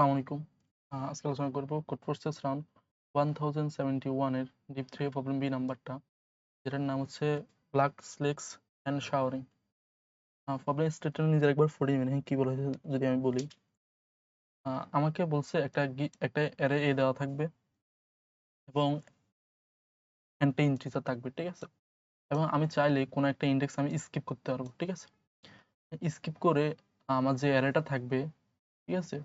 আসসালামু আলাইকুম। আজকে আলোচনা করব কোড ফোর্সেস রাউন্ড 1071 এর ডিপ 3 প্রবলেম বি নাম্বারটা, যেটার নাম হচ্ছে লাক্স লেক্স অ্যান্ড শাওয়ারিং। প্রবলেম স্টেটটা নিজের একবার পড়ে নেবেন। কি বলা হয়েছে যদি আমি বলি, আমাকে বলছে একটা অ্যারে এ দেওয়া থাকবে এবং এনটা ইন্টিজার থাকবে, ঠিক আছে? এবং আমি চাইলে কোনো একটা ইন্ডেক্স আমি স্কিপ করতে পারবো, ঠিক আছে? স্কিপ করে আমার যে অ্যারেটা থাকবে, ঠিক আছে,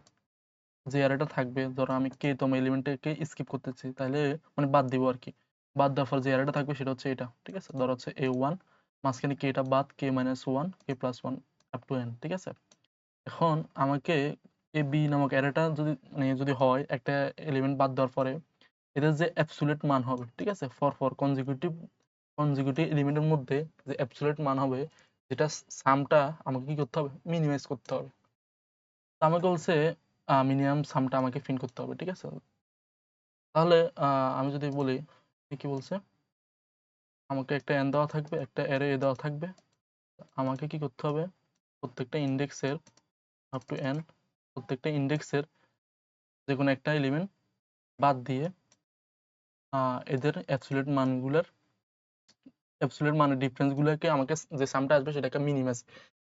যে অ্যারেটা থাকবে, ধরো আমি কে তম এলিমেন্টকে স্কিপ করতেছি, তাহলে মানে বাদ দিব আর কি। বাদ দেওয়ার পর যে অ্যারেটা থাকবে সেটা হচ্ছে এটা, ঠিক আছে? ধরো হচ্ছে a1, মাঝখানে কে টা বাদ, k minus one, k plus one, up to n, ঠিক আছে? এখন আমাকে এ বি নামক অ্যারেটা যদি হয় একটা এলিমেন্ট বাদ দেওয়ার পরে, এদের যে অ্যাবসোলিউট মান হবে, ঠিক আছে, ফর কনজিকিউটিভ এলিমেন্টের মধ্যে যে অ্যাবসোলিউট মান হবে, যেটা সামটা আমাকে কি করতে হবে, মিনিমাইজ করতে হবে। তো আমাকে বলছে মিনিমাম সামটা আমাকে ফিন করতে হবে, ঠিক আছে? তাহলে আমি যদি বলি, কি বলছে, আমাকে একটা n দেওয়া থাকবে, একটা অ্যারে এ দেওয়া থাকবে। আমাকে কি করতে হবে, প্রত্যেকটা ইন্ডেক্সের আপ টু n, প্রত্যেকটা ইন্ডেক্সের যে কোনো একটা এলিমেন্ট বাদ দিয়ে এদের অ্যাবসলিউট মানের ডিফারেন্সগুলোকে আমাকে যে সামটা আসবে সেটাকে মিনিমাইজ,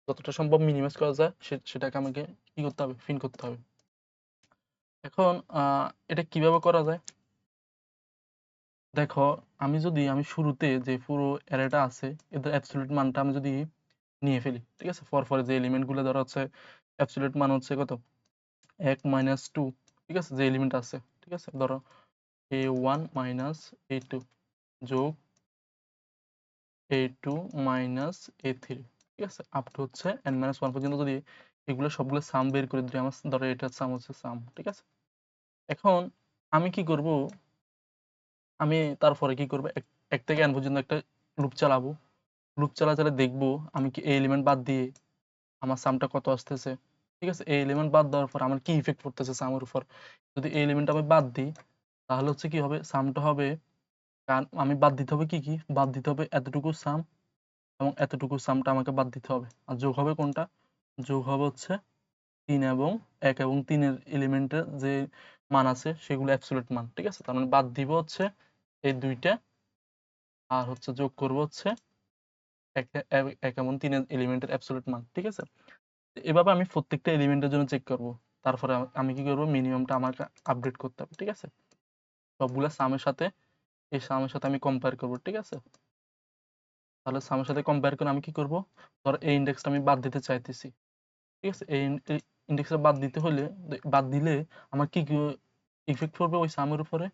যতটা সম্ভব মিনিমাইজ করা যায় সেটাকে আমাকে কি করতে হবে, ফিন করতে হবে। এখন এটা কিভাবে করা যায় দেখো, আমি শুরুতে যে পুরো অ্যারেটা আছে এদের অ্যাবসলিউট মানটা আমি যদি নিয়ে ফেলি, ঠিক আছে, ফর যে এলিমেন্টগুলো ধরা হচ্ছে অ্যাবসলিউট মান হচ্ছে কত, 1 মাইনাস 2, ঠিক আছে, যে এলিমেন্ট আছে, ঠিক আছে, ধরো a1 মাইনাস a2 যোগ a2 মাইনাস a3, ঠিক আছে, আপ টু হচ্ছে n মাইনাস 1 পর্যন্ত যদি এগুলো সবগুলো সাম বের করে দিই, আমার ধরো এটার সাম হচ্ছে সাম, ঠিক আছে? এখন আমি কি করব, আমি তারপরে কি করব, এক থেকে n পর্যন্ত একটা লুপ চালাবো। লুপ চালাতে দেখবো আমি কি এই এলিমেন্ট বাদ দিয়ে আমার সামটা কত আসতেছে, ঠিক আছে? এই এলিমেন্ট বাদ দেওয়ার পর আমার কি ইফেক্ট পড়তেছে সামের উপর। যদি এই এলিমেন্ট আমি বাদ দিই তাহলে হচ্ছে কি হবে, সামটা হবে, আমি বাদ দিতে হবে কি বাদ দিতে হবে এতটুকু সাম, এবং এতটুকু সামটা আমাকে বাদ দিতে হবে। আর যোগ হবে কোনটা, যোগ হবে হচ্ছে 3 এবং 1 এবং 3 এর এলিমেন্টের যে মান আছে সেগুলো অ্যাবসলিউট মান, ঠিক আছে? তার মানে বাদ দিব হচ্ছে এই দুইটা, আর হচ্ছে যোগ করব হচ্ছে 1 এবং 3 এর এলিমেন্টের অ্যাবসলিউট মান, ঠিক আছে? এভাবে আমি প্রত্যেকটা এলিমেন্টের জন্য চেক করব। তারপরে আমি কি করব, মিনিমামটা আমাকে আপডেট করতে হবে, ঠিক আছে? সবগুলা সামের সাথে, এই সামের সাথে আমি কম্পেয়ার করব, ঠিক আছে? তাহলে সামের সাথে কম্পেয়ার করে আমি কি করব, ধর এই ইন্ডেক্সটা আমি বাদ দিতে চাইতেছি, ঠিক আছে? এই ইন্ডেক্সটা বাদ দিতে হলে, বাদ দিলে আমার কি ইফেক্ট পড়বে ওই সামের উপরে,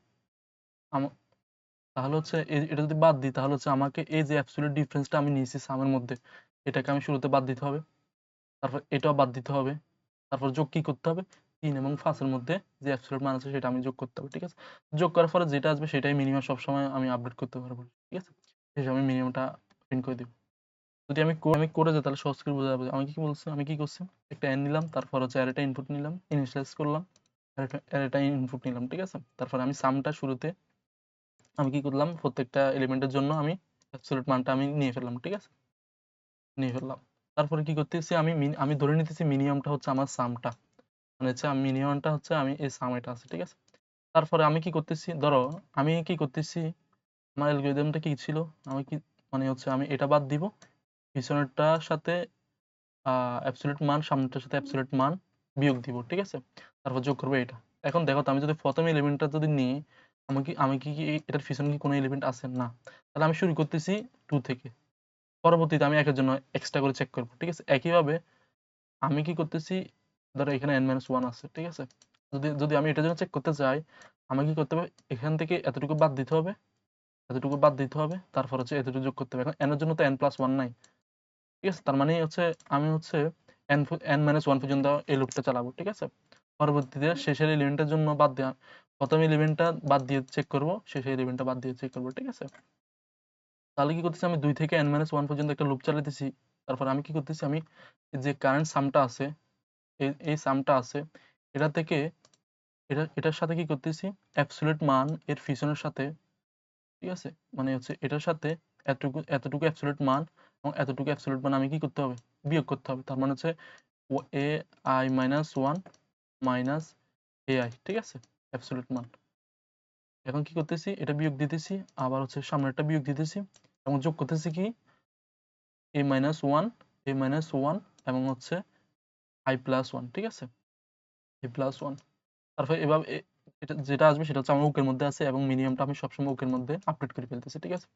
তাহলে হচ্ছে এটা যদি বাদ দিই তাহলে হচ্ছে আমাকে এই যে অ্যাবসলিউট ডিফারেন্সটা আমি নিয়েছি সামের মধ্যে, এটাকে আমি শুরুতে বাদ দিতে হবে, তারপর এটাও বাদ দিতে হবে, তারপর যোগ কি করতে হবে, 3 এবং 5 এর মধ্যে যে অ্যাবসলিউট মান আছে সেটা আমি যোগ করতে হবে, ঠিক আছে? যোগ করার পরে যেটা আসবে সেটাই মিনিমাম সবসময় আমি আপডেট করতে পারবো, ঠিক আছে? শেষে আমি মিনিমামটা প্রিন্ট করে দিব। যদি আমি করে যাই তাহলে সহজ করে বোঝা যাবে। আমি কি বলছি, আমি কি করছি, একটা n নিলাম, তারপর হচ্ছে অ্যারেটা ইনপুট নিলাম, ইনিশিয়ালাইজ করলাম, অ্যারেটা ইনপুট নিলাম, ঠিক আছে? তারপর আমি সামটা শুরুতে আমি কি করলাম, প্রত্যেকটা এলিমেন্টের জন্য আমি অ্যাবসলিউট মানটা আমি নিয়ে ফেললাম, ঠিক আছে? নিয়ে ফেললাম। তারপরে কি করতেছি, আমি ধরে নিতেছি মিনিমামটা হচ্ছে আমার সামটা, মানে হচ্ছে মিনিমামটা হচ্ছে আমি এই সাম এটা আছে, ঠিক আছে? তারপরে আমি কি করতেছি, ধরো আমি কি করতেছি, আমার অ্যালগরিদমটা কি ছিল, আমি কি মানে হচ্ছে আমি এটা বাদ দিব, পিছনেরটার সাথে অ্যাবসলিউট মান, সামনেরটার সাথে অ্যাবসলিউট মান বিয়োগ দিব, ঠিক আছে? তারপর যোগ করবো এটা। এখন দেখো তো, আমি যদি প্রথম এলিমেন্টটা যদি নিই, আমি কি এটার পিছনে কি কোনো এলিমেন্ট আছে না, তাহলে আমি শুরু করতেছি 2 থেকে, পরবর্তীতে আমি একের জন্য এক্সট্রা করে চেক করবো, ঠিক আছে? একইভাবে আমি কি করতেছি, ধরো এখানে n-1 আছে, ঠিক আছে? যদি যদি আমি এটার জন্য চেক করতে চাই, আমাকে কি করতে হবে, এখান থেকে এতটুকু বাদ দিতে হবে, এতটুকু বাদ দিতে হবে, তারপর হচ্ছে এতটুকু যোগ করতে হবে। এখন n এর জন্য তো n+1 নাই, ঠিক আছে? তার মানে হচ্ছে আমি হচ্ছে n-1 পর্যন্ত এই লুপটা চালাবো, ঠিক আছে? পরবর্তীতে শেষের এলিমেন্টের জন্য বাদ দেওয়া, প্রথম এলিমেন্টটা বাদ দিয়ে চেক করব, শেষের এলিমেন্টটা বাদ দিয়ে চেক করব, ঠিক আছে? তাহলে কি করতেছি, আমি 2 থেকে n-1 পর্যন্ত একটা লুপ চালাতেছি। তারপর আমি কি করতেছি, আমি যে কারেন্ট সামটা আছে, এই সামটা আছে, এটা থেকে এটার সাথে কি করতেছি, অ্যাবসলিউট মান এর পিছনের সাথে, ঠিক আছে, মানে হচ্ছে এটার সাথে এতটুকু অ্যাবসলিউট মান এবং এতটুকু অ্যাবসলিউট মান আমি কি করতে হবে, বিয়োগ করতে হবে। তার মানে হচ্ছে a i-1 মাইনাস AI, ঠিক আছে? অ্যাবসোলিউট মান। এখন কি করতেছি? এটা বিয়োগ দিতেছি, আবার হচ্ছে সামনেরটা বিয়োগ দিতেছি এবং যোগ করতেছি কি? a - 1, a - 1 এবং হচ্ছে i + 1, ঠিক আছে? a + 1, তারপর এভাবে এটা যেটা আসবে সেটা হচ্ছে আমার উকের মধ্যে আছে এবং মিনিমামটা আমি সবসময় উকের মধ্যে আপডেট করে ফেলতেছি, ঠিক আছে?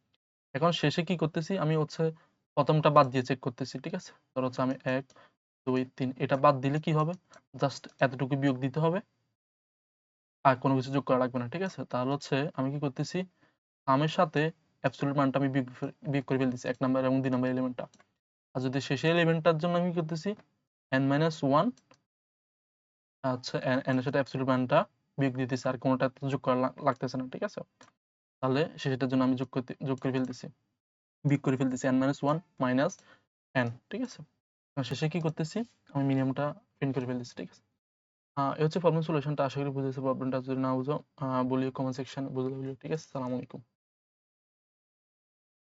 এখন শেষে কি করতেছি? আমি হচ্ছে প্রথমটা বাদ দিয়ে চেক করতেছি, ঠিক আছে? ধর হচ্ছে আমি 1, 2, 3 এটা বাদ দিলে কি হবে? জাস্ট এতটুকু বিয়োগ দিতে হবে। আর কোনো কিছু যোগ করা লাগবে না, ঠিক আছে? তাহলে হচ্ছে আমি কি করতেছি? আমের সাথে অ্যাবসোলিউট মানটা আমি বিয়োগ করে ফেলতেছি ১ নাম্বার এবং ২ নাম্বার এলিমেন্টটা। আর যদি শেষের এলিমেন্টটার জন্য আমি কি করতেছি? n - 1 আচ্ছা n এর সাথে অ্যাবসোলিউট মানটা বিয়োগ দিতেছি। আর কোনটা যোগ করা লাগতেছে না, ঠিক আছে? তাহলে শেষেরটার জন্য আমি যোগ করে ফেলতেছি। বিয়োগ করে ফেলতেছি n - 1 মাইনাস n, ঠিক আছে? শেষে কি করতেছি? আমি মিনিমামটা প্রিন্ট করে ফেলতেছি, ঠিক আছে? এই হচ্ছে প্রবলেম সলিউশনটা। আশা করি বুঝেছো। প্রবলেমটা যদি না বুঝো বলিও কমেন্ট সেকশনে বুঝলে বলিও, ঠিক আছে? আসসালামু আলাইকুম।